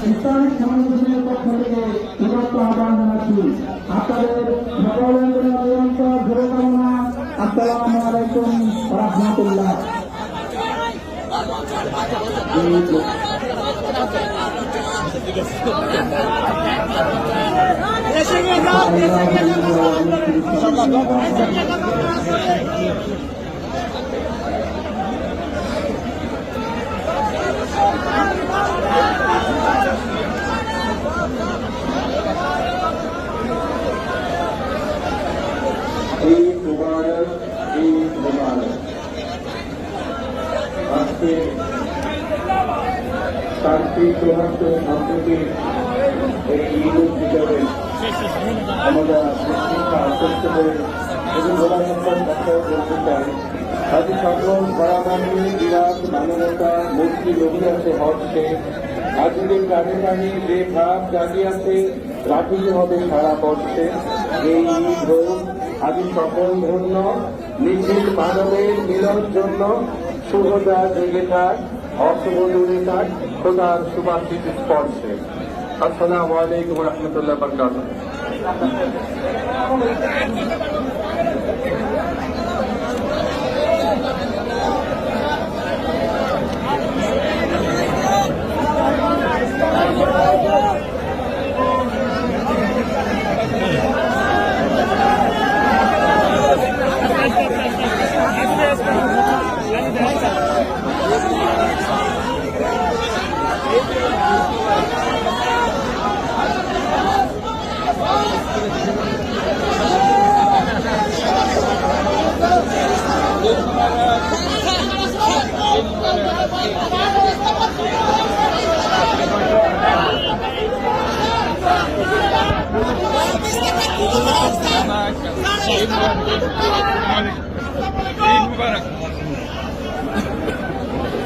Islamic সংগঠনের পক্ষ থেকে উদাত্ত আহ্বান জানাচ্ছি। আপনাদের সকলের নিরন্তর শুভকামনা। আসসালামু আলাইকুম ওয়া রাহমাতুল্লাহ। আজকে শান্তি সৌহার্দ্য সম্প্রীতি এই ঈদ হিসাবে আমরা প্রতিষ্ঠা করতে পেরে এবং গোলামত্তার কথাও বলতে চাই। আজকে সকল ধরাবাণী বিরাট মানবতা মুক্তি রহিয়াছে হচ্ছে। আজকে গানে গানে যে ভাব জাগিয়াছে রাখিতে হবে সারা বর্ষে। এই ঈদ হোক আদি সকল ধন্য নিখিল মানবের মিলন জন্য শুভতা জেগে থাক অশুভ দূরে থাক খোদার সুবাসিত স্পর্শে। আসসালামু আলাইকুম ওয়া রাহমাতুল্লাহি ওয়া বারাকাতুহু। ঈদ মুবারক।